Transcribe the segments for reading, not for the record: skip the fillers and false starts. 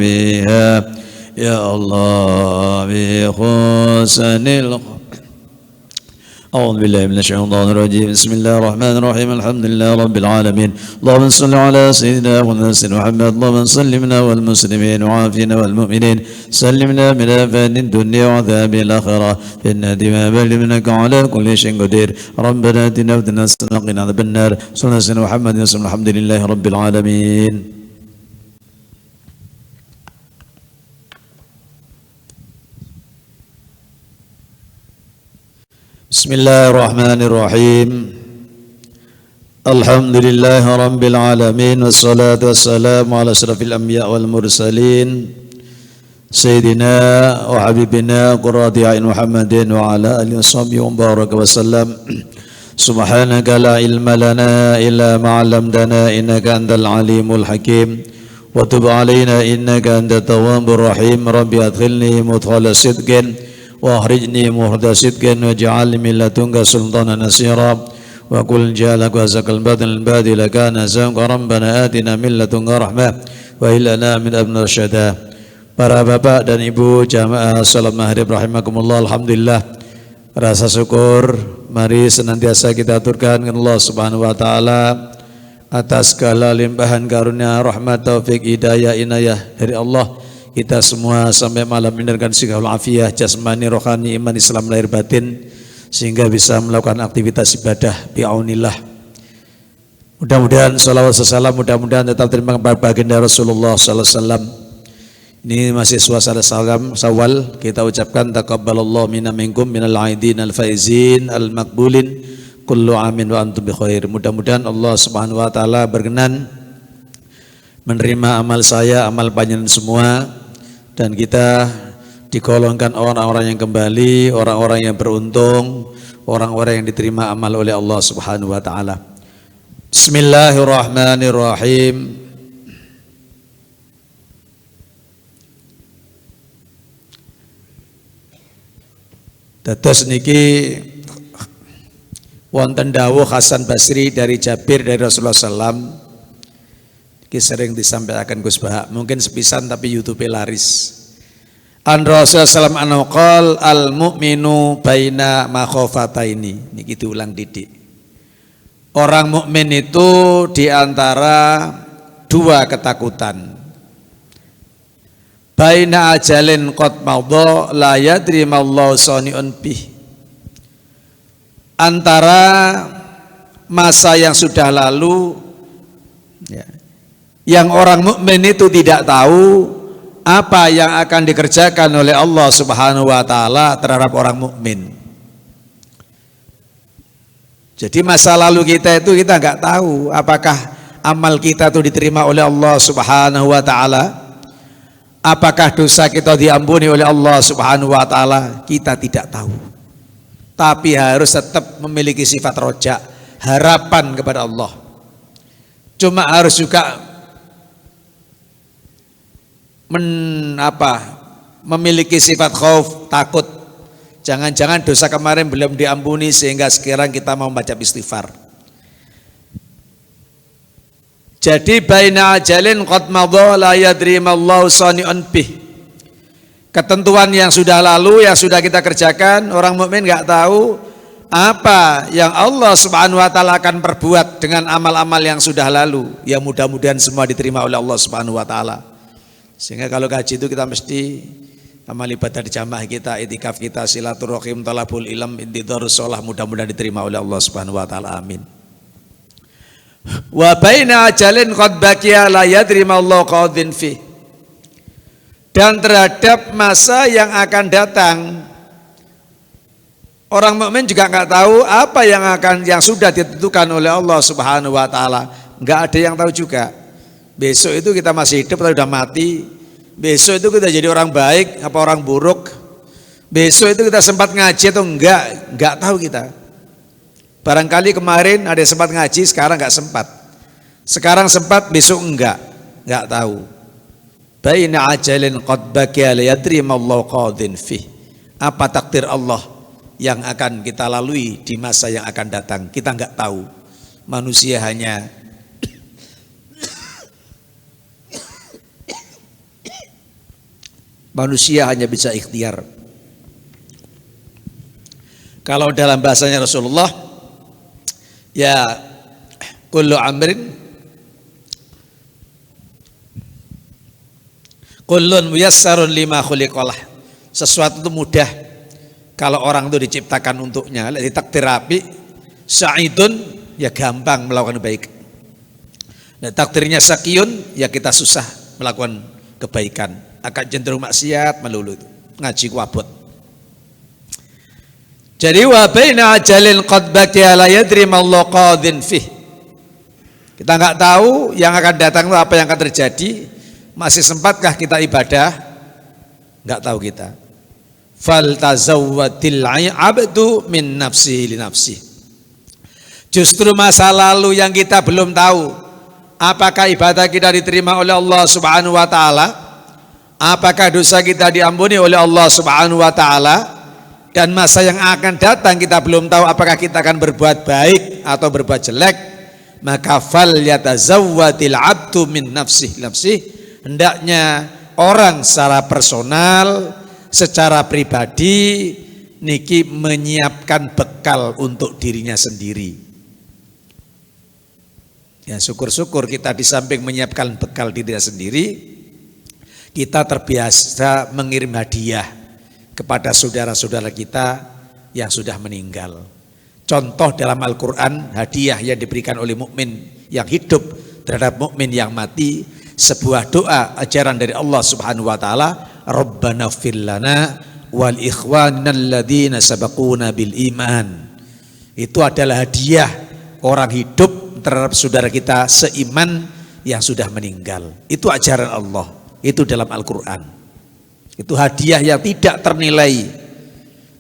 بها يا الله بحسن أعوذ بالله من الشيطان الرجيم بسم الله الرحمن الرحيم الحمد لله رب العالمين اللهم صل على سيدنا محمد اللهم سلمنا والمسلمين وعافنا والمؤمنين سلمنا من آفات الدنيا وعذاب الآخرة إنك ما بل منك على كل شيء قدير ربنا آتنا في الدنيا حسنة وقنا عذاب النار صلى الله عليه محمد وسلم الحمد لله رب العالمين. Bismillahirrahmanirrahim. Alhamdulillah rabbil alamin wassalatu wassalamu ala asyrafil anbiya wal mursalin sayyidina wa habibina qurrati a'yun Muhammadin wa ala alihi washabbihi wa baraka wasallam. Subhanaka la ilma lana illa ma 'allamtana innaka antal alimul hakim wa tub 'alaina innaka antat tawwabur rahim. Rabbi adkhilni mudkhala sidqin وأخرجني مخرج صدق واجعل من لدنك سلطانا نصيرا وقل جعلك وزك البدن البادي لكان زمك ربنا آتنا من لدنك رحمة وإلنا من أبن الرشدا. Para bapak dan ibu jamaah salat maghrib rahimakumullah, alhamdulillah, rasa syukur mari senantiasa kita aturkan kepada Allah Subhanahu wa taala atas segala limpahan karunia rahmat taufik hidayah inayah dari Allah. Kita semua sampai malam ini dengan sikapul afiyah jasmani rohani iman Islam lahir batin sehingga bisa melakukan aktivitas ibadah bi'aunillah. Mudah-mudahan salawat salam mudah-mudahan tetap terima baginda Rasulullah sallallahu alaihi wasallam. Ini masih suasana salam Syawal, kita ucapkan taqabbalallahu minna minkum minal aidin al faizin al maqbulin kullu amin wa antum bi khair. Mudah-mudahan Allah Subhanahu wa taala berkenan menerima amal saya, amal panjenengan semua, dan kita digolongkan orang-orang yang kembali, orang-orang yang beruntung, orang-orang yang diterima amal oleh Allah Subhanahu wa taala. Bismillahirrahmanirrahim. Dados niki wonten dawuh Hasan Basri dari Jabir dari Rasulullah sallallahu sering disampaikan Gus Bahak, mungkin sepisan tapi YouTube laris. An Rasulullah sallallahu alaihi wasallam qol al mu'minu baina makhofataini. Niki diulang didik. Orang mukmin itu di antara dua ketakutan. Baina ajalin qad madha la yadri mallahu sani'un bih. Antara masa yang sudah lalu, ya, yang orang mukmin itu tidak tahu apa yang akan dikerjakan oleh Allah Subhanahu wa taala terhadap orang mukmin. Jadi masa lalu kita itu kita nggak tahu apakah amal kita itu diterima oleh Allah Subhanahu wa taala, apakah dosa kita diampuni oleh Allah Subhanahu wa taala, kita tidak tahu. Tapi harus tetap memiliki sifat roja, harapan kepada Allah. Cuma harus juga memiliki sifat khauf, takut. Jangan-jangan dosa kemarin belum diampuni sehingga sekarang kita mau baca istighfar. Jadi baina ajalin qad madha la yadri mallahu sani'un bih. Ketentuan yang sudah lalu, yang sudah kita kerjakan, orang mukmin enggak tahu apa yang Allah Subhanahu wa taala akan perbuat dengan amal-amal yang sudah lalu. Ya mudah-mudahan semua diterima oleh Allah Subhanahu wa taala. Sehingga kalau kaji itu kita mesti amal ibadah di jamaah kita, itikaf kita, silaturahim, talabul ilm, intidharus shalah, mudah-mudahan diterima oleh Allah Subhanahu wa taala. Amin. Wa baina ajalin qad baqiya la yadri ma Allah qadin fi. Dan terhadap masa yang akan datang, orang mukmin juga enggak tahu apa yang sudah ditentukan oleh Allah Subhanahu wa taala. Enggak ada yang tahu juga. Besok itu kita masih hidup atau sudah mati. Besok itu kita jadi orang baik apa orang buruk. Besok itu kita sempat ngaji atau enggak tahu kita. Barangkali kemarin ada yang sempat ngaji, sekarang enggak sempat. Sekarang sempat, besok enggak tahu. Baina ajalin qad baqiya la yadri ma Allah qadin fi. Apa takdir Allah yang akan kita lalui di masa yang akan datang, kita enggak tahu. Manusia hanya Manusia hanya bisa ikhtiar. Kalau dalam bahasanya Rasulullah, ya kullu amrin kullun muyassarun lima khuliqalah. Sesuatu itu mudah kalau orang itu diciptakan untuknya. Ditakdir api, sa'idun, ya gampang melakukan baik. Nah, takdirnya sakiyun, ya kita susah melakukan kebaikan. Akan cenderung maksiat melulu itu. Ngaji kuabot. Jadi wa baina ajalin qad baqiya la yadri ma Allah qadin fih. Kita enggak tahu yang akan datang itu apa yang akan terjadi. Masih sempatkah kita ibadah? Enggak tahu kita. Fal tazawwadil abdu min nafsi li nafsi. Justru masa lalu yang kita belum tahu apakah ibadah kita diterima oleh Allah Subhanahu wa taala, apakah dosa kita diampuni oleh Allah Subhanahu wa taala. Dan masa yang akan datang kita belum tahu apakah kita akan berbuat baik atau berbuat jelek. Maka fal yatazawwadil abdu min nafsih. Hendaknya orang secara personal, secara pribadi niki menyiapkan bekal untuk dirinya sendiri. Ya, syukur-syukur kita di samping menyiapkan bekal dirinya sendiri, kita terbiasa mengirim hadiah kepada saudara-saudara kita yang sudah meninggal. Contoh dalam Al-Quran, hadiah yang diberikan oleh mukmin yang hidup terhadap mukmin yang mati, sebuah doa ajaran dari Allah Subhanahu wa taala, Rabbana ighfir lana wal ikhwanina alladzina sabaquna bil iman. Itu adalah hadiah orang hidup terhadap saudara kita seiman yang sudah meninggal. Itu ajaran Allah, itu dalam Al-Quran. Itu hadiah yang tidak ternilai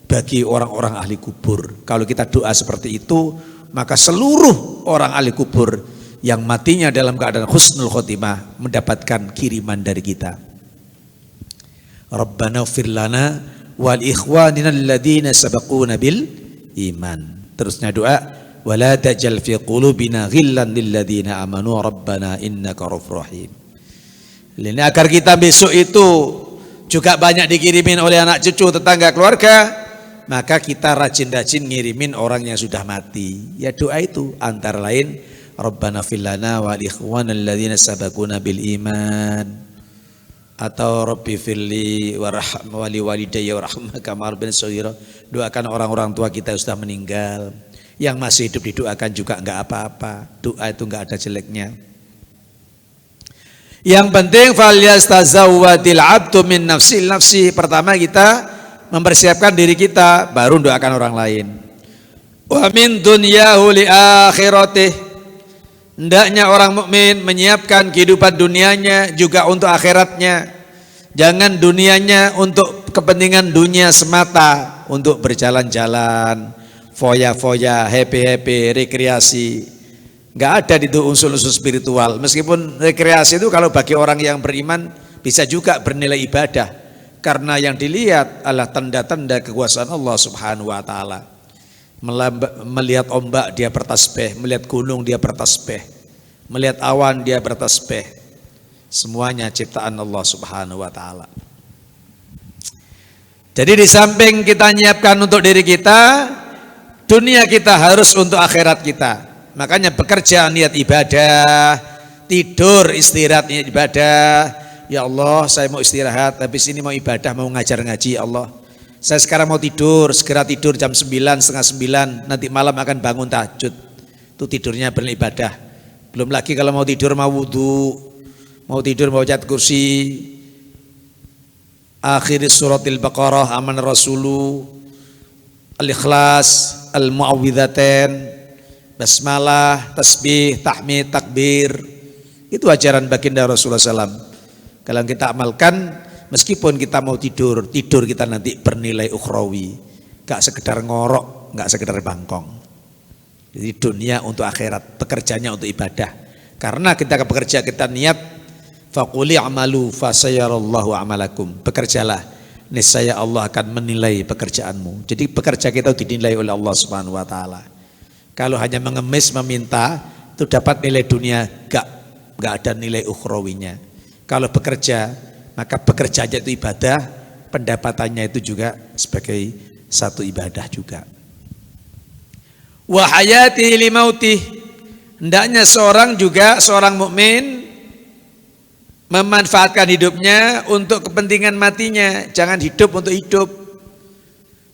bagi orang-orang ahli kubur. Kalau kita doa seperti itu, maka seluruh orang ahli kubur yang matinya dalam keadaan husnul khotimah mendapatkan kiriman dari kita. Rabbana ighfir lana wal ikhwanina alladzina sabaquna bil iman. Terusnya doa, wala tajal fi qulubina ghillan lil ladzina amanu rabbana innaka ra'ufur rahim. Ini agar kita besok itu juga banyak dikirimin oleh anak cucu, tetangga, keluarga, maka kita rajin-rajin ngirimin orang yang sudah mati. Ya doa itu antara lain Rabbana fil lana wal ikhwanal ladzina sabaquna bil iman, atau Rabbi firli warham wali walidayya warhamna kama rabbayani shaghira. Doakan orang-orang tua kita yang sudah meninggal. Yang masih hidup didoakan juga enggak apa-apa. Doa itu enggak ada jeleknya. Yang penting falyastazawwadil abdu min nafsi. Pertama kita mempersiapkan diri kita, baru doakan orang lain. Wa min dunyahu li akhiratih. Hendaknya orang mukmin menyiapkan kehidupan dunianya juga untuk akhiratnya. Jangan dunianya untuk kepentingan dunia semata, untuk berjalan-jalan, foya-foya, happy-happy, rekreasi. Enggak ada itu unsur-unsur spiritual. Meskipun rekreasi itu kalau bagi orang yang beriman bisa juga bernilai ibadah, karena yang dilihat adalah tanda-tanda kekuasaan Allah Subhanahu wa taala. Melihat ombak dia bertasbih, melihat gunung dia bertasbih, melihat awan dia bertasbih. Semuanya ciptaan Allah Subhanahu wa taala. Jadi di samping kita nyiapkan untuk diri kita, dunia kita harus untuk akhirat kita. Makanya bekerja niat ibadah, tidur istirahat niat ibadah. Ya Allah, saya mau istirahat, habis ini mau ibadah, mau ngajar ngaji. Ya Allah, saya sekarang mau tidur, segera tidur jam 9, setengah 9, nanti malam akan bangun tahajud. Itu tidurnya beribadah. Belum lagi kalau mau tidur mau wudu, mau tidur mau baca kursi, akhir suratil Baqarah, aman rasulu, al-ikhlas, al-mu'awwidhatain, basmalah, tasbih, tahmid, takbir. Itu ajaran baginda Rasulullah SAW. Kalau kita amalkan, meskipun kita mau tidur, tidur kita nanti bernilai ukhrawi. Gak sekedar ngorok, gak sekedar bangkong. Jadi dunia untuk akhirat, pekerjaannya untuk ibadah. Karena kita bekerja, kita niat, faquli amalu fasayarallahu amalakum. Bekerjalah, niscaya Allah akan menilai pekerjaanmu. Jadi pekerja kita dinilai oleh Allah Subhanahu wa taala. Kalau hanya mengemis meminta, itu dapat nilai dunia, gak ada nilai ukhrawinya. Kalau bekerja, maka bekerjanya itu ibadah, pendapatannya itu juga sebagai satu ibadah juga. Wa hayatihi li mautih, hendaknya seorang mukmin memanfaatkan hidupnya untuk kepentingan matinya, jangan hidup untuk hidup.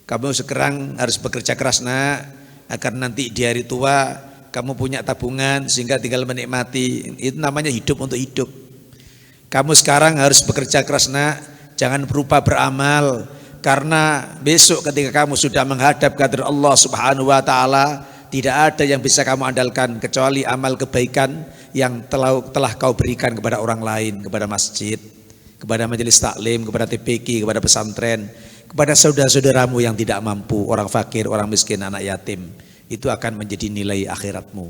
Kamu sekarang harus bekerja keras nak, agar nanti di hari tua kamu punya tabungan sehingga tinggal menikmati. Itu namanya hidup untuk hidup. Kamu sekarang harus bekerja keras nak, jangan berupa beramal, karena besok ketika kamu sudah menghadap kehadirat Allah Subhanahu wa taala, tidak ada yang bisa kamu andalkan kecuali amal kebaikan yang telah kau berikan kepada orang lain, kepada masjid, kepada majelis taklim, kepada TPQ, kepada pesantren, kepada saudara-saudaramu yang tidak mampu, orang fakir, orang miskin, anak yatim. Itu akan menjadi nilai akhiratmu.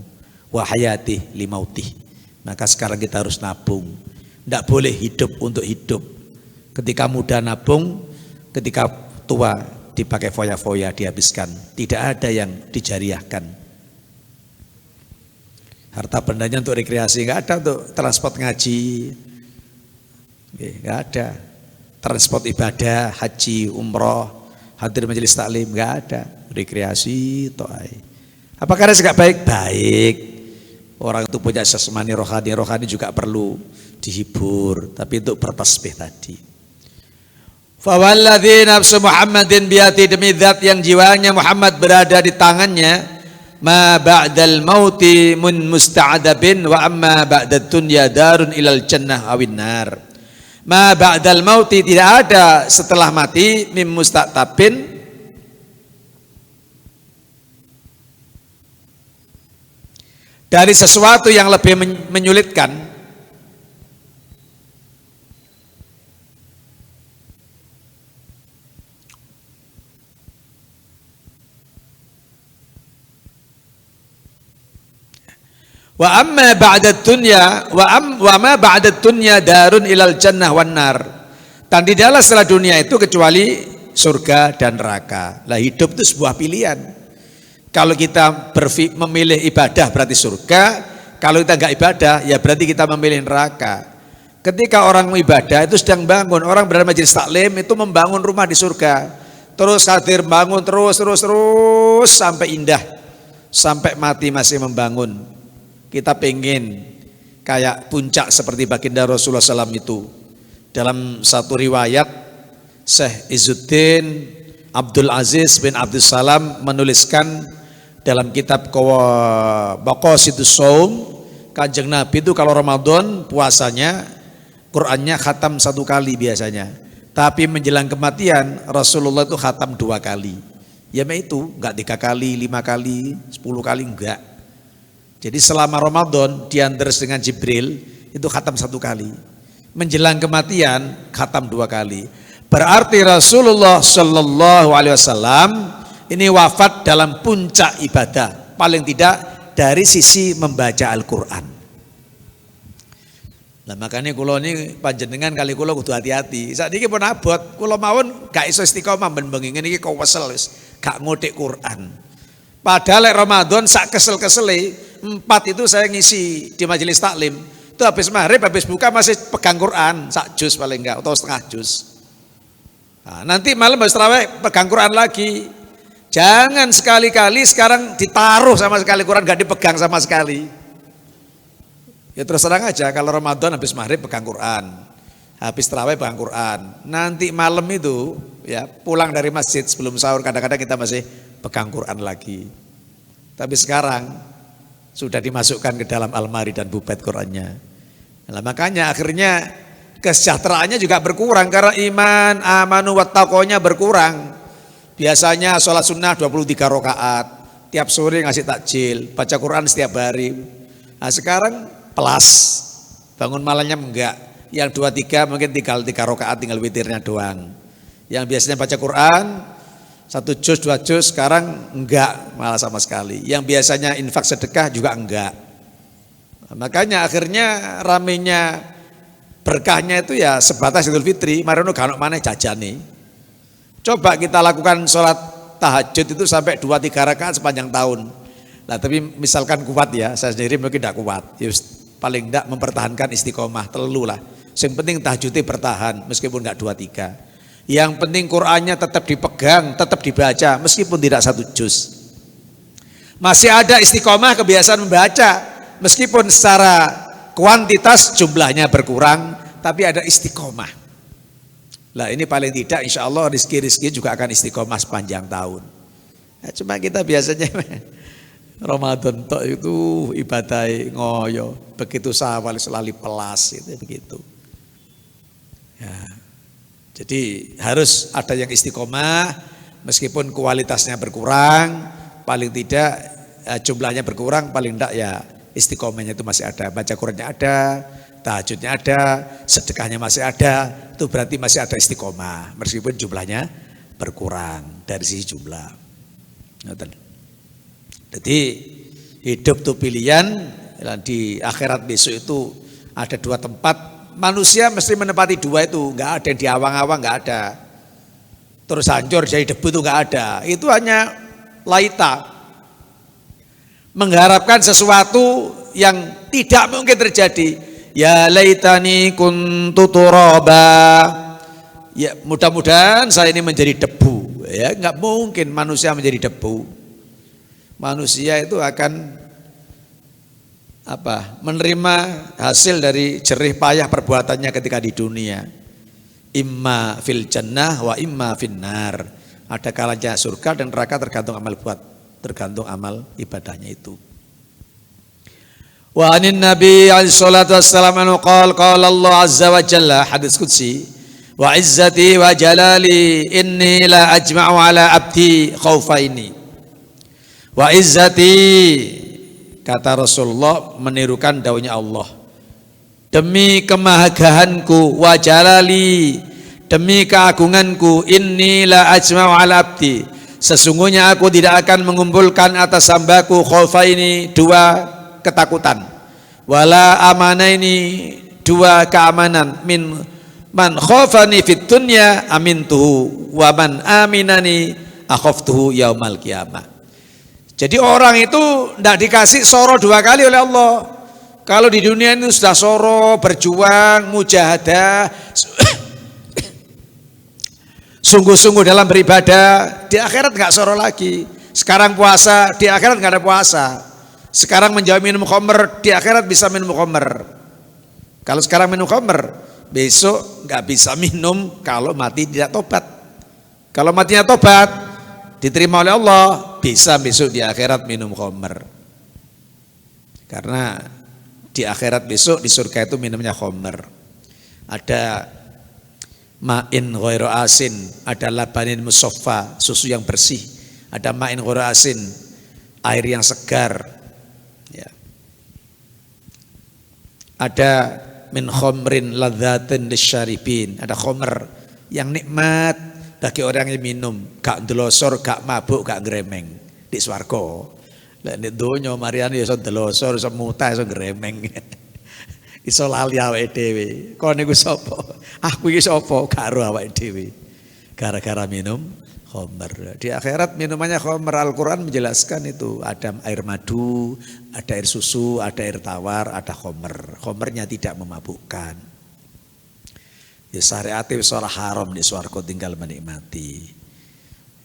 Wa hayatih li mautih. Maka sekarang kita harus nabung. Tidak boleh hidup untuk hidup. Ketika muda nabung, ketika tua dipakai foya-foya, dihabiskan. Tidak ada yang dijariahkan. Harta bendanya untuk rekreasi, nggak ada untuk transport ngaji, nggak ada. Transport ibadah, haji, umroh, hadir majelis taklim, nggak ada. Rekreasi, toai. Apakah itu nggak baik? Baik. Orang itu punya jasmani rohani juga perlu dihibur, tapi untuk bertasbih tadi. Fawalladzi nafsu Muhammadin biyati, demi zat yang jiwanya Muhammad berada di tangannya, ma ba'dal mauti mun musta'adabin wa amma ba'dad dunya darun ilal jannah awin nar. Ma ba'dal mauti, tidak ada setelah mati, mim musta'tabin, dari sesuatu yang lebih menyulitkan. Wa amma ba'dad dunya wa ma ba'dad dunya darun ilal jannah wan nar. Dan tidaklah setelah dunia itu kecuali surga dan neraka. Lah hidup itu sebuah pilihan. Kalau kita memilih ibadah berarti surga, kalau kita enggak ibadah ya berarti kita memilih neraka. Ketika orang ibadah itu sedang bangun, orang berada majelis taklim itu membangun rumah di surga. Terus hadir bangun terus sampai indah. Sampai mati masih membangun. Kita pengen kayak puncak seperti baginda Rasulullah SAW itu. Dalam satu riwayat, Syekh Izzuddin Abdul Aziz bin Abdul Salam menuliskan dalam kitab Maqasidus Shaum, Kanjeng Nabi itu kalau Ramadan puasanya, Qur'annya khatam 1 kali biasanya. Tapi menjelang kematian Rasulullah itu khatam 2 kali. Ya itu enggak 3 kali, 5 kali, 10 kali enggak. Jadi selama Ramadan diantar dengan Jibril itu khatam 1 kali. Menjelang kematian khatam 2 kali. Berarti Rasulullah Shallallahu Alaihi Wasallam ini wafat dalam puncak ibadah. Paling tidak dari sisi membaca Al-Quran. Nah makanya kulo ini panjenengan kali kulo kudu hati-hati. Saat ini pun abot, kulo mawon gak iso istiqomah benbengin ini kau wesel gak ngotek Quran. Padahal Ramadan sak kesel-kesele 4 itu saya ngisi di majelis taklim. Itu habis maghrib, habis buka masih pegang Quran, sak juz paling enggak atau setengah juz. Nah, nanti malam habis tarawih pegang Quran lagi. Jangan sekali-kali sekarang ditaruh sama sekali Quran, enggak dipegang sama sekali. Ya terus terang aja kalau Ramadan habis maghrib pegang Quran, habis tarawih pegang Quran. Nanti malam itu ya pulang dari masjid sebelum sahur kadang-kadang kita masih pegang Quran lagi. Tapi sekarang sudah dimasukkan ke dalam almari dan bubet Qurannya. Nah, makanya akhirnya kesejahteraannya juga berkurang karena iman, amanu wat taqonya berkurang. Biasanya sholat sunnah 23 rakaat, tiap sore ngasih takjil, baca Quran setiap hari. Nah sekarang pelas, bangun malamnya enggak. Yang 2-3 mungkin tinggal 3 rakaat, tinggal witirnya doang. Yang biasanya baca Quran 1 juz 2 juz sekarang enggak, malah sama sekali. Yang biasanya infak sedekah juga enggak. Makanya akhirnya ramenya berkahnya itu ya sebatas Idul Fitri, marino ganok maneh jajane. Coba kita lakukan sholat tahajud itu sampai 2-3 rakaat sepanjang tahun. Nah tapi misalkan kuat ya, saya sendiri mungkin tidak kuat. Just paling enggak mempertahankan istiqomah, telu lah. Yang penting tahajudnya bertahan meskipun enggak 2-3. Yang penting Qur'annya tetap dipegang, tetap dibaca meskipun tidak 1 juz. Masih ada istiqomah kebiasaan membaca meskipun secara kuantitas jumlahnya berkurang, tapi ada istiqomah. Lah ini paling tidak insya Allah rizki juga akan istiqomah sepanjang tahun. Nah, cuma kita biasanya Ramadan tok itu ibadah ngoyo, begitu sawal selalu pelas itu begitu. Ya. Jadi harus ada yang istiqomah meskipun kualitasnya berkurang, paling tidak jumlahnya berkurang, paling tidak ya istiqomahnya itu masih ada, baca Qurannya ada, tahajudnya ada, sedekahnya masih ada, itu berarti masih ada istiqomah meskipun jumlahnya berkurang dari sisi jumlah. Jadi hidup itu pilihan, di akhirat besok itu ada 2 tempat. Manusia mesti menempati 2 itu, nggak ada yang diawang-awang, nggak ada. Terus hancur jadi debu itu nggak ada. Itu hanya laita, mengharapkan sesuatu yang tidak mungkin terjadi. Ya laitani kuntu turaba. Ya mudah-mudahan saya ini menjadi debu. Ya nggak mungkin manusia menjadi debu. Manusia itu akan menerima hasil dari jerih payah perbuatannya ketika di dunia. Imma fil jannah wa imma finnar. Ada kalanya surga dan neraka tergantung amal ibadahnya itu. Wa anin nabi alaihi salatu wassalam anhu qala Allah azza wa jalla, hadis qudsi, wa izzati wa jalali inni la ajma'u ala abdi khaufaini. Wa izzati, kata Rasulullah menirukan daunnya Allah, demi kemahagahanku, wa jalali, demi keagunganku, inni la ajma'u ala abdi, sesungguhnya aku tidak akan mengumpulkan atas hambaku khaufaini, 2 ketakutan, wala amanaini, 2 keamanan, min man khafani fit dunya amintuhu wa man aminani akhaftuhu yaumal qiyamah. Jadi orang itu tidak dikasih soro 2 kali oleh Allah. Kalau di dunia ini sudah soro, berjuang, mujahadah, sungguh-sungguh dalam beribadah, di akhirat nggak soro lagi. Sekarang puasa, di akhirat nggak ada puasa. Sekarang menjauhi minum khamr, di akhirat bisa minum khamr. Kalau sekarang minum khamr, besok nggak bisa minum kalau mati tidak tobat. Kalau matinya tobat, diterima oleh Allah, bisa besok di akhirat minum khamr. Karena di akhirat besok di surga itu minumnya khamr. Ada ma'in ghairu asin, ada labanin musaffa, susu yang bersih. Ada ma'in ghairu asin, air yang segar. Ya. Ada min khamrin ladzatin lisyaribin, ada khamr yang nikmat bagi orang yang minum, gak ndelosor, gak mabuk, gak ngremeng di swarga. Lah nek donya mariane iso ndelosor, iso mutah, iso ngremeng. Iso lali awake dhewe. Kon niku sapa? Aku iki sapa? Karo awake dhewe. Gara-gara minum khamr. Di akhirat minumannya khamr. Al-Qur'an menjelaskan itu, ada air madu, ada air susu, ada air tawar, ada khamr. Khamrnya tidak memabukkan. Ya syariate wis ora haram di swarga, tinggal menikmati.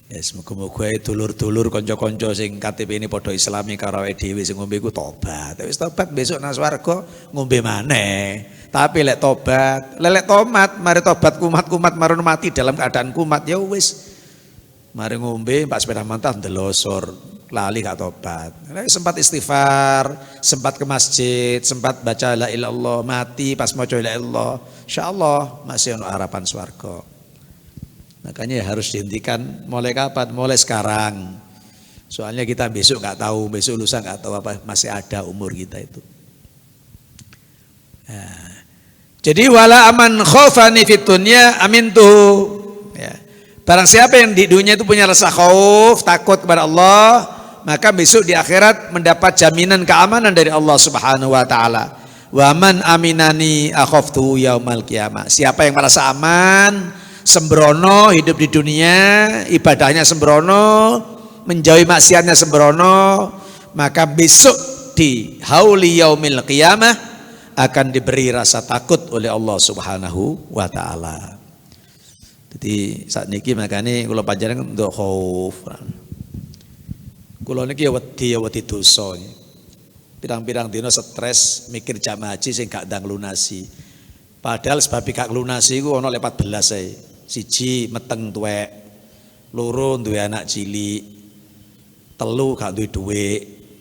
Ya semoga-moga dulur-dulur kanca-kanca sing KTP ini padha islami karo awake dhewe sing ngombe iku tobat. Wis tobat besok nang swarga ngombe maneh. Tapi lek tobat, lelek tomat, mari tobat kumat-kumat marun mati dalam keadaan kumat ya wis. Mari ngombe mbak sepeda mantah ndelosor, lali gak tobat. Sempat istighfar, sempat ke masjid, sempat baca la ilaha illallah, mati pas maca la ilaha illallah, insyaallah masih ono harapan swarga. Makanya harus dihentikan. Mulai kapan? Mulai sekarang. Soalnya kita besok nggak tahu, besok lusa nggak tahu apa, masih ada umur kita itu. Nah, jadi wala aman khofani fit dunya amintu. Ya. Barang siapa yang di dunia itu punya rasa khauf, takut kepada Allah, maka besok di akhirat mendapat jaminan keamanan dari Allah Subhanahu wa taala. Wa man aminani akhaftu yaumal qiyamah. Siapa yang merasa aman, sembrono hidup di dunia, ibadahnya sembrono, menjauhi maksiatnya sembrono, maka besok di hauli yaumil qiyamah akan diberi rasa takut oleh Allah Subhanahu wa taala. Jadi saat niki makanya kula panjenengan untuk khauf. Kula niki wedi dosa. Pirang-pirang dina stres mikir jamaah haji sing gak ndang lunasi. Padahal sebab gak lunasi iku ana 14 ae. Siji meteng tuwek, loro duwe anak cilik, telu gak duwe dhuwit.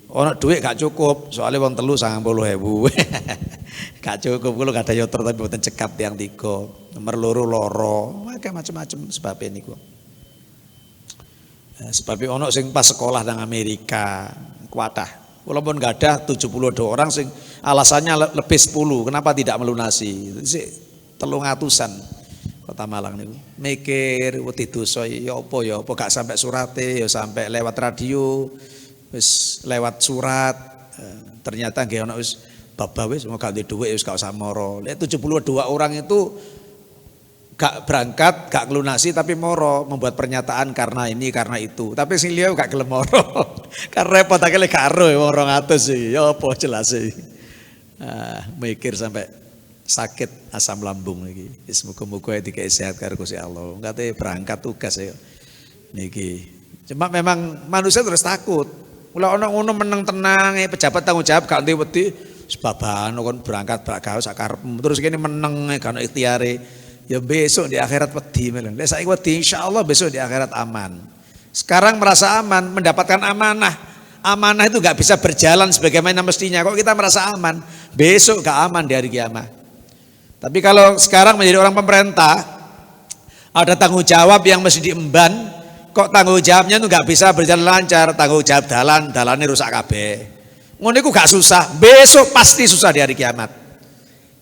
Ana dhuwit gak cukup, soalnya wong telu 90.000. Gak cukup kula gak ada yotor tapi mboten cekap tiang 3. Nomor loro loro, macam-macam sebab niku. Sebab ono sing pas sekolah nang Amerika, kuatah. Walaupun gak ada 72 orang sing alasannya lebih 10, kenapa tidak melunasi? Sik 300-an. Kota Malang niku. Mikir wedi dosa ya apa gak sampai surate, ya sampai lewat radio, wis lewat surat. Ternyata nggih ono wis baba wis mau gak duwe dhuwit wis gak usah moro. Lek 72 orang itu gak berangkat, gak ngelunasi tapi moro membuat pernyataan karena ini karena itu. Tapi sing liya gak gelem moro. Kan repot akeh gak ero wong 200 iki. Ya apa jelas iki. Mikir sampai sakit asam lambung iki. Wis muga-muga dikai sehat karo Gusti Allah. Kate berangkat tugas ya. Niki. Cuma memang manusia terus takut. Mula ono ngono meneng tenang pejabat tanggung jawab gak wedi sebaban kon berangkat bak gawe sak karepmu. Terus kene meneng gak ono ikhtiare. Ya besok di akhirat wedi melen. Lek saiki wedi insyaallah besok di akhirat aman. Sekarang merasa aman, mendapatkan amanah. Amanah itu gak bisa berjalan sebagaimana mestinya. Kok kita merasa aman? Besok gak aman di hari kiamat. Tapi kalau sekarang menjadi orang pemerintah, ada tanggung jawab yang mesti diemban, kok tanggung jawabnya itu gak bisa berjalan lancar, tanggung jawab dalannya rusak kabeh. Ngono iku gak susah, besok pasti susah di hari kiamat.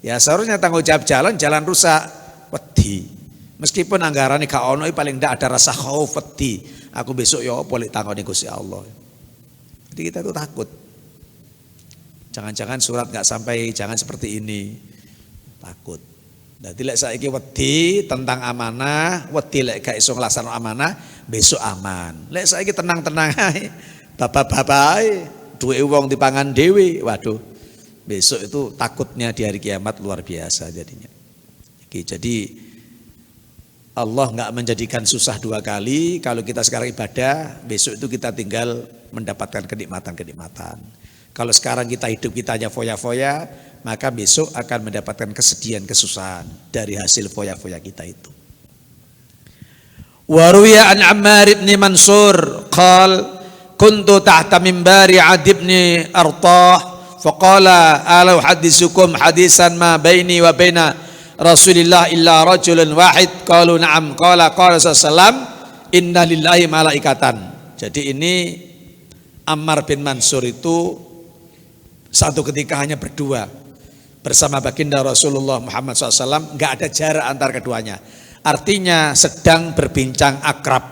Ya seharusnya tanggung jawab jalan rusak, wedi. Meskipun anggarannya gak ono, paling ndak ada rasa khauf wedi. Aku besok ya apa lek tangone Gusti Allah. Jadi kita tuh takut. Jangan-jangan surat gak sampai, jangan seperti ini. Takut. Jadi lek saiki wedi tentang amanah, wedi lek gak iso nglaksanakno amanah, besok aman. Lek saiki tenang-tenang ae, bapak-bapak ae, duwe wong dipangan dhewe, waduh. Besok itu takutnya di hari kiamat luar biasa jadinya. Oke, jadi Allah enggak menjadikan susah 2 kali. Kalau kita sekarang ibadah, besok itu kita tinggal mendapatkan kenikmatan-kenikmatan. Kalau sekarang kita hidup kita hanya foya-foya, maka besok akan mendapatkan kesedihan, kesusahan dari hasil foya-foya kita itu. Wa ruwiya an Ammar bin Mansur qala kuntu tahta minbari Adi bin Artah faqala ala uhaddithukum hadisan ma baini wa baina Rasulillah illa rajulun wahid qalu na'am qala sallallahu inna lillahi malaikatan. Jadi ini Ammar bin Mansur itu satu ketika hanya berdua bersama baginda Rasulullah Muhammad SAW, nggak ada jarak antar keduanya. Artinya sedang berbincang akrab.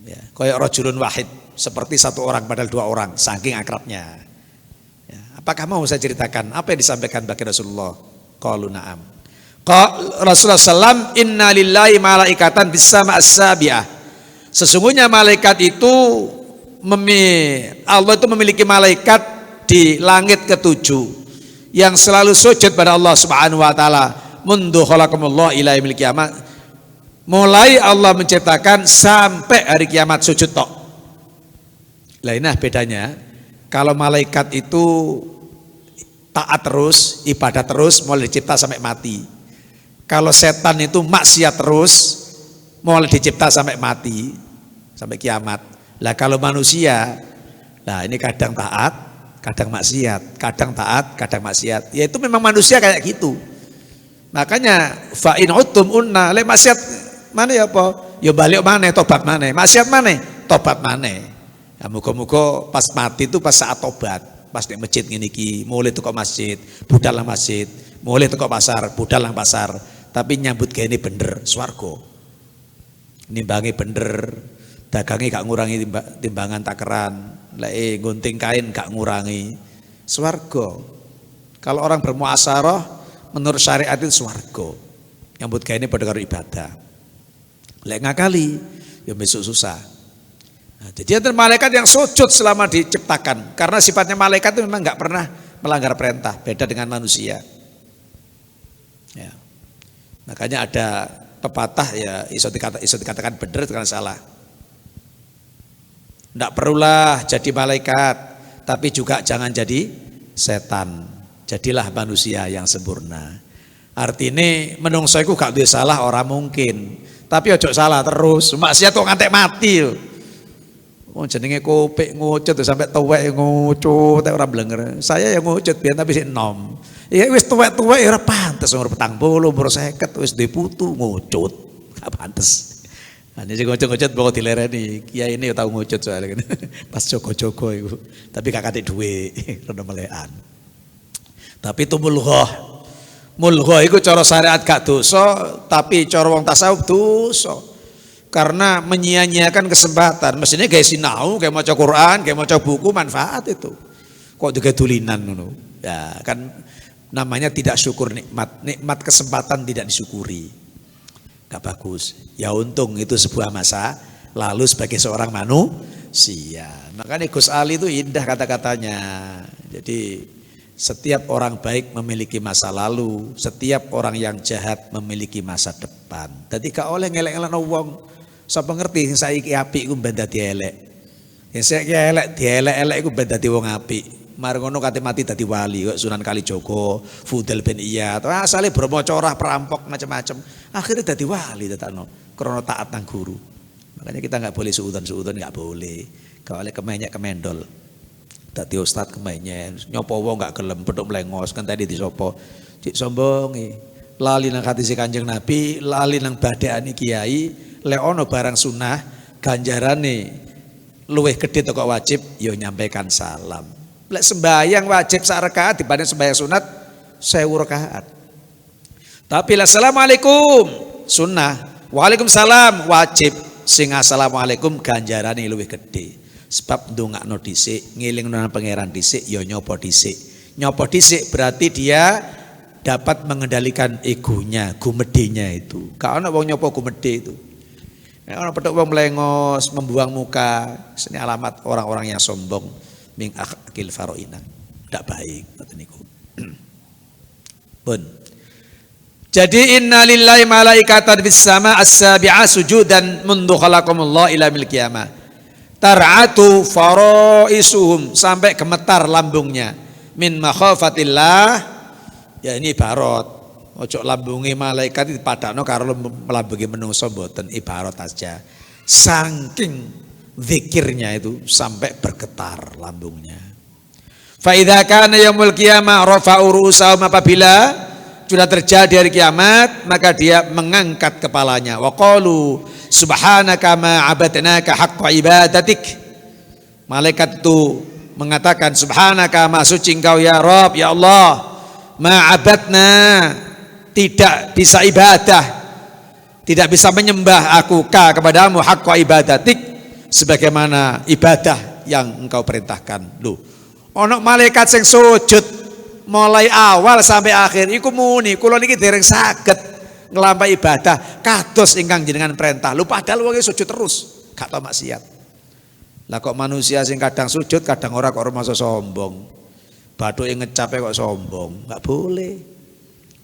Ya, kayak rajulun wahid, seperti satu orang padahal 2 orang, saking akrabnya. Ya, apakah mau saya ceritakan apa yang disampaikan baginda Rasulullah? Qalu na'am. Rasulullah SAW, inna lillahi malaikatan bis-sama as-sabi'ah. Sesungguhnya malaikat itu Allah itu memiliki malaikat di langit ke-7 yang selalu sujud pada Allah Subhanahu wa taala mundu khalaqakumullah ila yaumil qiyamah, mulai Allah menciptakan sampai hari kiamat sujud tok. Nah bedanya kalau malaikat itu taat terus, ibadah terus mulai dicipta sampai mati. Kalau setan itu maksiat terus mulai dicipta sampai mati, sampai kiamat. Lah kalau manusia, nah ini kadang taat, kadang maksiat, kadang taat, kadang maksiat. Ya itu memang manusia kayak gitu. Makanya fa in utum unna, le maksiat mana ya apa? Ya balik mana, tobat mana? Maksiat mana? Tobat mana? Ya muga-muga pas mati itu pas saat tobat, pas di masjid ngene iki, mulai teko masjid, budal nang masjid, mulai teko pasar, budal nang pasar, tapi nyambut gene bener swarga. Nimbangi bener, dagangi gak ngurangi timbangan takaran, lek gunting kain gak ngurangi, swarga. Kalau orang bermuasarah menurut syariat itu swarga. Nyambut gawe ini pada karo ibadah. Lek ngakali ya besok susah. Nah, jadi ada malaikat yang sujud selama diciptakan, karena sifatnya malaikat itu memang nggak pernah melanggar perintah, beda dengan manusia. Ya. Makanya ada pepatah ya iso dikatakan benar dengan salah. Tidak perlulah jadi malaikat, tapi juga jangan jadi setan. Jadilah manusia yang sempurna. Artinya menungso iku gak duwe salah orang mungkin. Tapi ojo salah terus. Maksiat kok ngantek mati lho. Oh jenenge kopek ngucut sampai tuwek ngucut ora blenger. Saya yang ngucut biyen tapi sik enom. Ya wis tuwek-tuwek ora pantes umur 40, umur 50 wis duwe putu ngucut. Gak pantes. Nah, ini ngucut-ngucut bawa dilereni. Kiai ini tau ngucut soalnya kan. Pas jogo-jogo iku. Tapi gak katik duwe, rada melekan. Tapi itu mulghah. Mulghah iku cara syariat gak dosa, tapi cara wong tasawuf dosa. Karena menyia-nyiakan kesempatan. Mestinya kayak sinau, kayak maca Quran, kayak maca buku, manfaat itu. Kok juga tulinan ngono. Ya, kan namanya tidak syukur nikmat. Nikmat kesempatan tidak disyukuri. Gak bagus. Ya untung itu sebuah masa lalu sebagai seorang manusia. Makanya Gus Ali itu indah kata-katanya. Jadi setiap orang baik memiliki masa lalu, setiap orang yang jahat memiliki masa depan. Jadi gak oleh ngelek-ngelekno wong. Sapa ngerti sing saiki apik iku ben dadi elek. Sing saiki elek dielek-elek iku ben dadi wong apik. Mari ngono kate mati dadi wali kok Sunan Kalijaga, Fudel bin Iyad. Asale Bromo corah perampok macam-macam. Akhirnya dadi wali tetakno krana taat nang guru. Makanya kita enggak boleh suudon-suudon, enggak boleh. Gak oleh kemenyek kemendol. Dadi ustad kemenyek, nyopo wong enggak gelem pedhok mlengos kan tadi disopo. Cik sombongi. Lali nang hati si Kanjeng Nabi, lali nang badheane kiai. Lek ono barang sunnah ganjarane luwih gedhe kok wajib ya nyampaikan salam. Lek sembahyang wajib sak rakaat dibanding sembahyang sunat 1000 rakaat. Tapi lek assalamualaikum sunnah, waalaikumsalam wajib. Sing assalamualaikum ganjarane luwih gedhe. Sebab ndongakno dhisik, ngelingno nang pangeran dhisik ya nyopo dhisik. Nyopo dhisik berarti dia dapat mengendalikan egonya, gumedenya itu. Gak ono wong nyopo gumedhe itu. Orang pedok wong melengos, membuang muka, ini alamat orang-orang yang sombong, min akil faroina, tidak baik. Pun. Jadi inna lillahi malaikatan bis sama as-sabi'a sujudan mundu khalaqakumullah ila mil qiyamah. Tar'atu faraisuhum sampai gemetar lambungnya min makhafatillah. Ya ini ibarat. Ojo lambungi malaikat dipadakno karo lambungi menungso mboten, ibarat aja. Saking zikirnya itu sampai bergetar lambungnya. Fa idza kana yaumul qiyamah rafa'u ru'usahum, apabila sudah terjadi hari kiamat maka dia mengangkat kepalanya. Wa qalu subhanaka ma 'abadnaka haqqa ibadatik. Malaikat itu mengatakan subhanaka, maha suci engkau ya Rabb, ya Allah, ma 'abadna, tidak bisa ibadah, tidak bisa menyembah aku kepadamu haqqa ibadatik, sebagaimana ibadah yang engkau perintahkan. Loh, ono malaikat sing sujud mulai awal sampai akhir iku muni kula niki dereng saged nglampahi ibadah kados ingkang jenengan perintah. Lho padahal wong sujud terus, gak tau maksiat. Lah kok manusia sing kadang sujud kadang ora kok rumasa sombong. Bathuke ngecape kok sombong, gak boleh.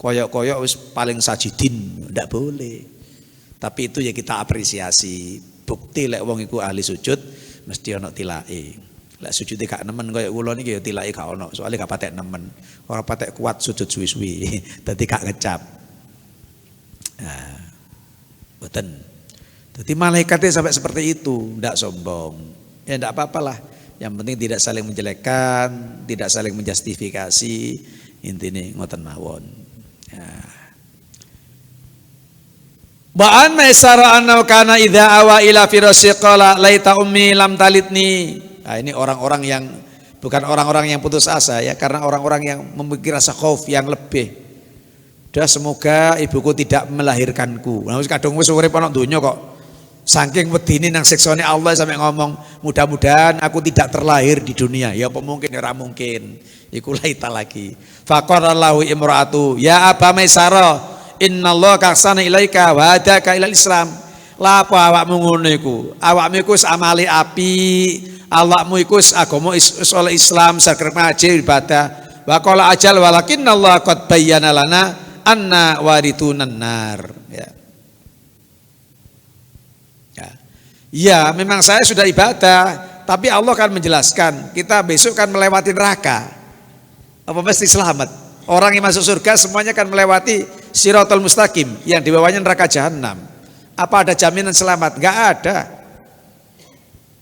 Koyok-koyok wis paling sajidin, ndak boleh. Tapi itu ya kita apresiasi. Bukti lek wong iku ahli sujud mesti ana tilake. Lek sujude gak nemen koyo kula niki ya tilake gak ono, soalnya gak patek nemen. Ora patek kuat sujud suwi-suwi, dadi gak ngecap. Nah, mboten. Dadi malaikatnya sampai seperti itu, ndak sombong. Ya ndak apa-apalah. Yang penting tidak saling menjelekkan, tidak saling menjustifikasi. Intine ngoten mawon. Ba'an maisara annahu kana idza awa ila firasy qala laita ummi lam talitni. Nah, ini orang-orang yang bukan orang-orang yang putus asa ya, karena orang-orang yang memiliki rasa khauf yang lebih. Dah semoga ibuku tidak melahirkanku. Nah wis kadung wis urip ana donya kok saking wedine nang siksane Allah sampai ngomong mudah-mudahan aku tidak terlahir di dunia. Ya apa mungkin, ora mungkin. Iku laita lagi. Faqarallahu imraatu ya Aba Maisarah innallaha kaksana ilaika wa hadaka ilal Islam. Lah apa awakmu ngono iku? Awakmu iku wis amale api, awakmu iku wis agama oleh Islam, saker ngaji ibadah. Wa qala ajal walakinnallaha qad bayyana lana anna waritunan nar. Ya, memang saya sudah ibadah, tapi Allah kan menjelaskan, kita besok kan melewati neraka. Apa mesti selamat? Orang yang masuk surga semuanya kan melewati Shiratal Mustaqim yang di bawahnya neraka jahanam. Apa ada jaminan selamat? Enggak ada.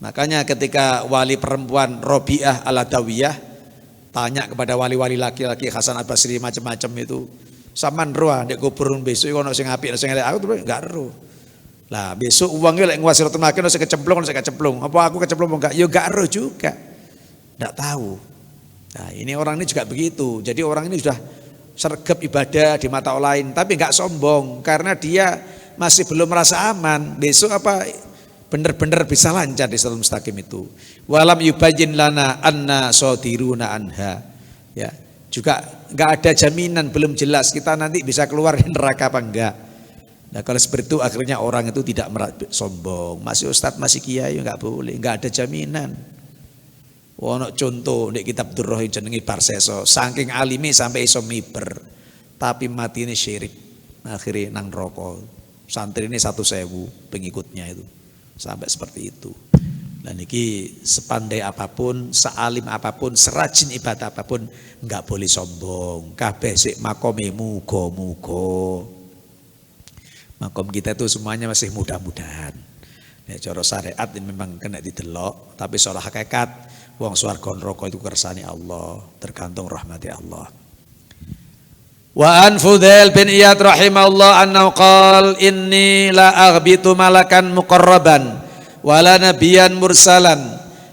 Makanya ketika wali perempuan Robiah Al-Adawiyah tanya kepada wali-wali laki-laki Hasan Al-Basri macam-macam itu, saman roh ndek kubur besok ono sing apik sing elek, aku tuh enggak ero. Lah besok uangnya lek nguasir makin saya kecemplung. Apa aku kecemplung enggak? Ya enggak ero juga. Enggak tahu. Nah, ini orang ini juga begitu. Jadi orang ini sudah sergap ibadah di mata orang lain, tapi enggak sombong karena dia masih belum merasa aman. Besok apa benar-benar bisa lancar di Shiratal Mustaqim itu. Walam yubayyin lana anna sodiruna anha. Ya, juga enggak ada jaminan, belum jelas kita nanti bisa keluar dari neraka apa enggak. Nah kalau seperti itu akhirnya orang itu tidak sombong. Masih ustadz, masih kiai, enggak boleh, enggak ada jaminan. Ono contoh di kitab Durrah jenenge Barseso, saking alimi sampai iso miber, tapi mati ini syirik, akhirnya nang rokok. Santri ini 1.000 pengikutnya itu, sampai seperti itu. Dan niki sepandai apapun, sealim apapun, serajin ibadah apapun, enggak boleh sombong. Kabeh sik makome muga-muga. Makom kita itu semuanya masih mudah-mudahan. Ya, cara syariat ini memang kena didelok, tapi secara hakikat wong swarga neraka itu kersane Allah, tergantung rahmati Allah. Wa an Fudail bin Iyad rahimahullah annahu qala inni la aghbitu malakan muqarraban wala nabiyyan mursalan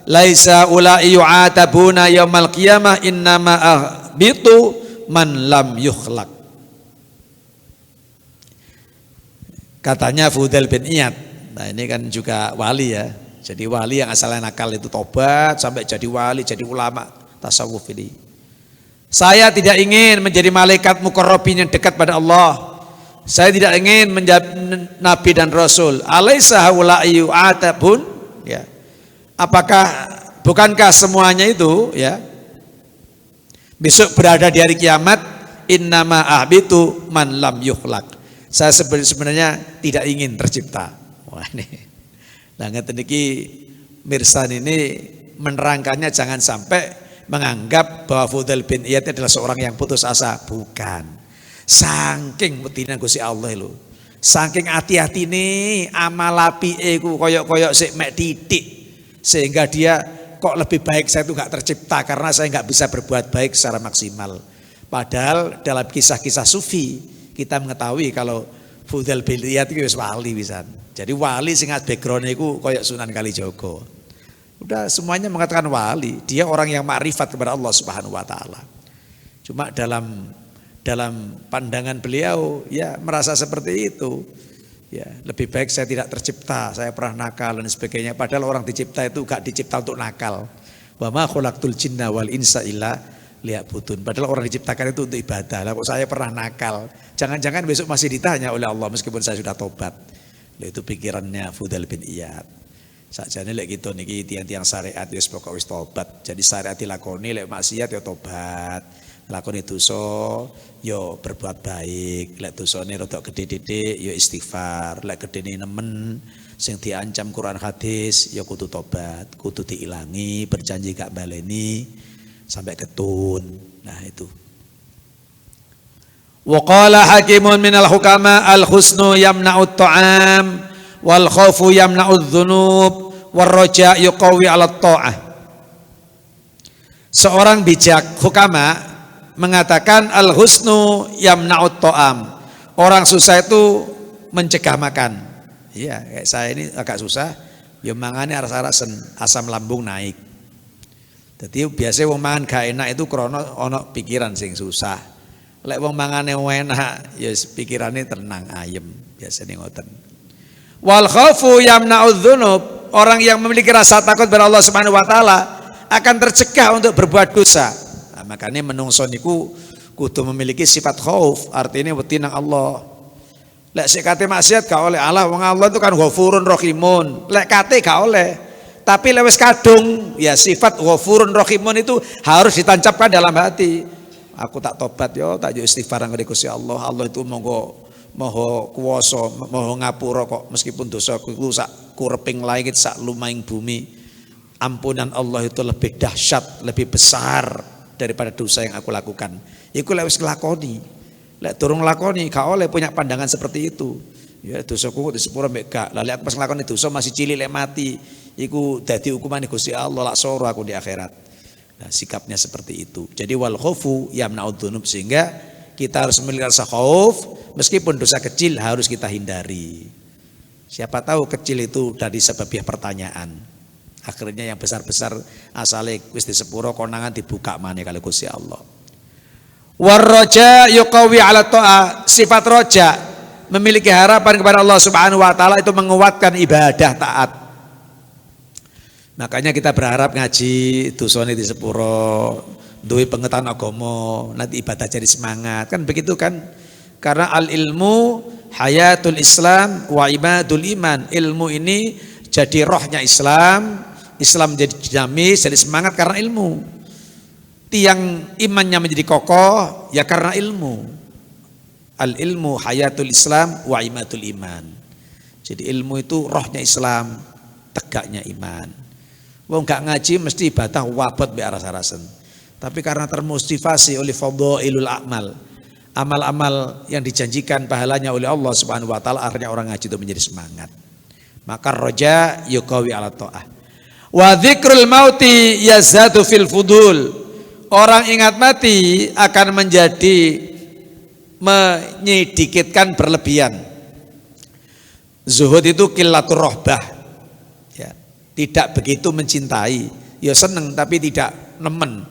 laisa ulai yu'atabuna yaumal qiyamah innama aghbitu man lam yukhlaq. Katanya Fudail bin Iyad. Nah ini kan juga wali ya. Jadi wali yang asalnya nakal itu tobat sampai jadi wali, jadi ulama tasawuf ini. Saya tidak ingin menjadi malaikat muqarrabin yang dekat pada Allah. Saya tidak ingin menjadi nabi dan rasul. Alaisa haula'i yu'atabun? Ya. Bukankah semuanya itu ya besok berada di hari kiamat? Innama ahbitu man lam yukhlaq. Saya sebenarnya tidak ingin tercipta. Wah ini. Nah ngeten iki Mirsan ini menerangkannya jangan sampai menganggap bahwa Fudail bin Iyad adalah seorang yang putus asa. Bukan. Saking medine Gusti Allah lho. Saking hati-hatine amal apike ku koyok-koyok sik mek titik. Sehingga dia kok lebih baik saya itu enggak tercipta karena saya enggak bisa berbuat baik secara maksimal. Padahal dalam kisah-kisah sufi kita mengetahui kalau Fudail bin Iyad itu wali pisan. Jadi wali sing background iku koyok Sunan Kalijaga. Udah semuanya mengatakan wali, dia orang yang makrifat kepada Allah Subhanahu wa taala. Cuma dalam pandangan beliau ya merasa seperti itu. Ya, lebih baik saya tidak tercipta, saya pernah nakal dan sebagainya. Padahal orang dicipta itu gak dicipta untuk nakal. Wa ma khalaqtul jinna wal insa illa liya'budun. Padahal orang diciptakan itu untuk ibadah. Lah kok saya pernah nakal. Jangan-jangan besok masih ditanya oleh Allah meskipun saya sudah tobat. Itu pikirannya Fudail bin Iyad. Sakjane lek gitu niki tiang-tiang syariat wis pokok wis tobat. Jadi syariat dilakoni lek maksiat ya tobat. Lakoni dosa ya berbuat baik. Lek dosane rada gedhe-gedhe ya istighfar. Lek gedene nemen sing diancam Quran hadis ya kudu tobat, kudu diilangi, berjanji gak baleni sampai ketun. Nah itu. Wa qala hakimun minal hukama al-husnu yamna'ut ta'am wal khaufu yamna'udz dzunub war raja yuqawi 'ala ta'ah. Seorang bijak hukama mengatakan al-husnu yamna'ut ta'am. Orang susah itu mencegah makan. Iya, kayak saya ini agak susah, ya mangane aras-arasen, asam lambung naik. Jadi biasanya wong mangan gak enak itu krono ono pikiran sing susah. Lek wong mangane enak ya pikirane tenang ayem, biasanya ngoten. Wal khaufu yamna'udz dzunub, orang yang memiliki rasa takut kepada Allah Subhanahu wa taala akan tercegah untuk berbuat dosa. Nah, makanya menungso niku kudu memiliki sifat khauf, artinya wedi nang Allah. Lek sik kate maksiat gak oleh Allah, wong Allah itu kan Ghafurun Rahimun. Lek kate gak oleh. Tapi lewes kadung ya sifat Ghafurun Rahimun itu harus ditancapkan dalam hati. aku tak tobat yo, tak yo istighfar nang Gusti Allah. Allah itu monggo maha kuwasa, maha ngapura kok meskipun dosaku iku sak kureping langit, sak lumahing bumi. Ampunan Allah itu lebih dahsyat, lebih besar daripada dosa yang aku lakukan. Iku lek wis nglakoni. Lek durung nglakoni gak oleh punya pandangan seperti itu. Ya dosaku di sepuro mek gak. Lah lek aku pas nglakoni dosa masih cilik lek mati, iku dadi hukumane Gusti Allah, lak soro aku di akhirat. Nah, sikapnya seperti itu. Jadi wal khaufu yamna'ud dzunub, sehingga kita harus memiliki rasa khauf meskipun dosa kecil harus kita hindari. Siapa tahu kecil itu dari sebabiah pertanyaan. Akhirnya yang besar-besar asale wis di sepuro konangan dibuka maneh kali Gusti Allah. Warraja yuqawi ala ta'ah, sifat roja memiliki harapan kepada Allah Subhanahu wa taala itu menguatkan ibadah taat. Makanya kita berharap ngaji dosane di sepuro, duwe pengetahuan agama, nanti ibadah jadi semangat. Kan begitu kan? Karena al ilmu hayatul Islam wa imadul iman. Ilmu ini jadi rohnya Islam, Islam jadi dinamis, jadi semangat karena ilmu. Tiang imannya menjadi kokoh ya karena ilmu. Al ilmu hayatul Islam wa imadul iman. Jadi ilmu itu rohnya Islam, tegaknya iman. Wong gak ngaji mesti ibadah wabot be aras-arasen. Tapi karena termotivasi oleh fadhailul a'mal, amal-amal yang dijanjikan pahalanya oleh Allah Subhanahu wa taala, akhirnya orang ngaji itu menjadi semangat. Maka roja yuqawi ala ta'ah. Wa dzikrul mauti yazadu fil fudul. Orang ingat mati akan menjadi menyedikitkan berlebihan. Zuhud itu qillatur rahbah. Ya, tidak begitu mencintai. Ya seneng tapi tidak nemen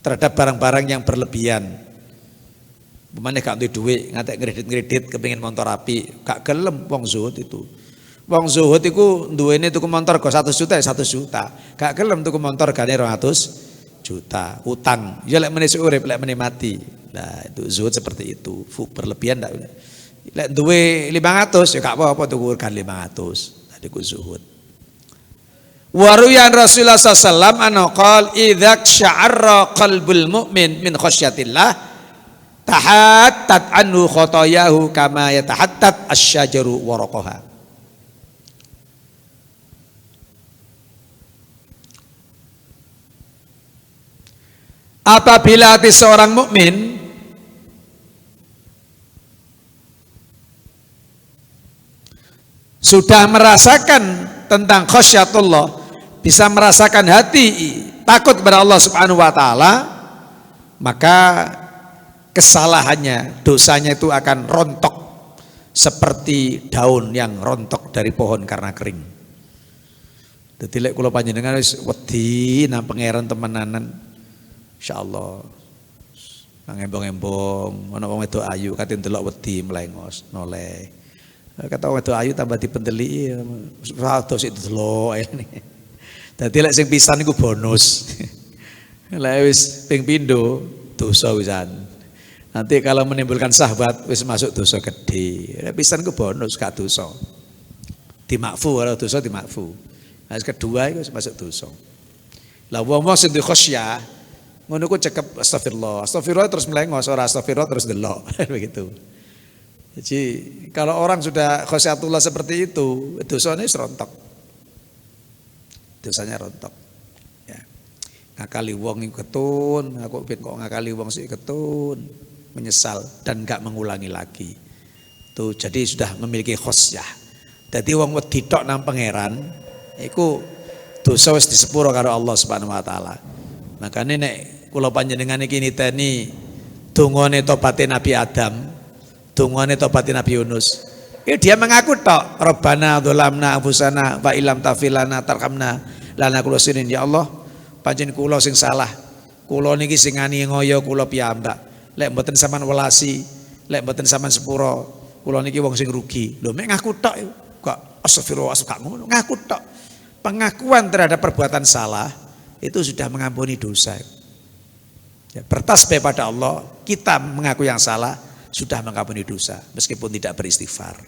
terhadap barang-barang yang berlebihan. Pemane gak duwe duit, ngatek ngredit-ngredit kepengin motor api, gak gelem wong zuhud itu. Wong zuhud iku duwene tuku motor go 100 juta ya 100 juta. Gak gelem tuku motor gane 200 juta. Utang, ya lek meneh urip, lek meneh mati. Nah, itu zuhud seperti itu. Berlebihan ndak. Lek duwe 500 ya gak apa-apa tuku kan 500. Tadi ku zuhud. Waruyan Rasulullah SAW anaqal idza sya'arra qalbul mu'min min khasyatillah tahattat anhu khotayahu kama yatahattat asyajaru waraqaha. Apabila hati seorang mukmin sudah merasakan tentang khasyatullah, bisa merasakan hati takut kepada Allah Subhanahu wa taala, maka kesalahannya, dosanya itu akan rontok seperti daun yang rontok dari pohon karena kering. Dadi lek kula panjenengan wis wedi nang pangeran temenanan, insyaallah nang embong-embong ana wong wedok ayu kate ndelok wedi mlengos noleh. Kata wong wedok ayu tambah dipendeliki ora sik delok ini. Dadi lek sing pisan iku bonus. Lek wis ping pindho dosa wisan. Nanti kalau menimbulkan sahabat wis masuk dosa gede. Lek pisan iku bonus gak dosa. Dimakfu kalau dosa dimakfu. Nah, kedua iku masuk dosa. Lah wong-wong sing khasyah ngono ku cekep astagfirullah. Astagfirullah terus melengos, ora astagfirullah terus delok. Begitu. Jadi kalau orang sudah khasyatullah seperti itu, dosanya rontok. Dosanya rontok. Ya. Ngakali wong iku ketun, aku ben kok ngakali wong sik ketun, menyesal dan enggak mengulangi lagi. Tuh jadi sudah memiliki khosyah. Dadi wong wedi tok nang pangeran, iku dosa wis disepuro karo Allah Subhanahu wa taala. Makane nek kula panjenengan iki niteni dongane tobaté Nabi Adam, dongane tobaté Nabi Yunus. Ya dia mengaku tok, Rabbana dzalamna anfusana wa illam taghfir lana tarhamna lanakunanna ya Allah, pancen kula sing salah. Kula niki sing ngoyo kula piyambak. Lek mboten sampean welasi, lek mboten sampean sepuro, kula niki wong sing rugi. Lho mek ngaku tok kok astagfirullah gak ngono, ngaku tok. Pengakuan terhadap perbuatan salah itu sudah mengampuni dosa. Ya, bertasbih pada Allah, kita mengaku yang salah sudah mengampuni dosa meskipun tidak beristighfar.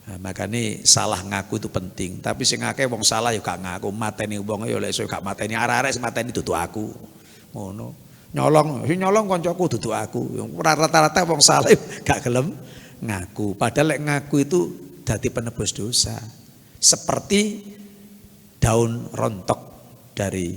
Nah, makanya salah ngaku itu penting. Tapi sing akeh wong salah ya gak ngaku, mateni wong ya lek iso gak mateni arek-arek sing mateni dudu aku. Ngono. Nyolong, sing nyolong koncoku duduk aku. Rata-rata wong saleh gak gelem ngaku. Padahal lek ngaku itu dadi penebus dosa. Seperti daun rontok dari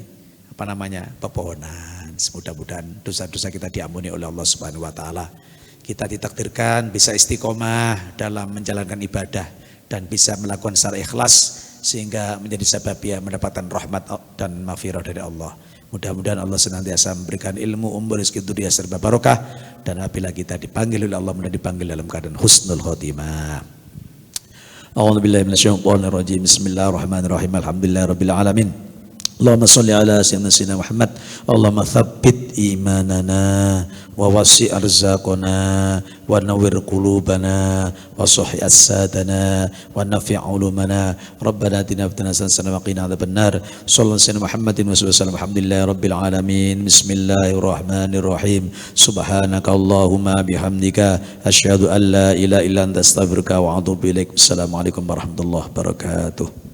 pepohonan. Mudah-mudahan dosa-dosa kita diampuni oleh Allah Subhanahu wa taala. Kita ditakdirkan bisa istiqomah dalam menjalankan ibadah dan bisa melakukan secara ikhlas sehingga menjadi sebab ya mendapatkan rahmat dan maghfirah dari Allah. Mudah-mudahan Allah senantiasa memberikan ilmu, umur, rezeki, dunia serba barokah, dan apabila kita dipanggil oleh Allah mudah dipanggil dalam keadaan husnul khotimah. A'udzu billahi minasyaitonir rajim. Bismillahirrahmanirrahim. Alhamdulillahirabbil alamin. Allahumma shalli ala sayyidina Muhammad. Allahumma tsabbit imanana wa wasi' arzaqana wa nawwir qulubana wa sahih asadana wa nafi' ulumana. Rabbana atina fid dunya hasanatan wa qina adzabannar. Sallallahu alaihi Muhammadin wa sallam. Alhamdulillahi rabbil alamin. Bismillahirrahmanirrahim. Subhanaka Allahumma bihamdika asyhadu an la ilaha illa anta astaghfiruka wa atubu ilaik. Assalamualaikum warahmatullahi wabarakatuh.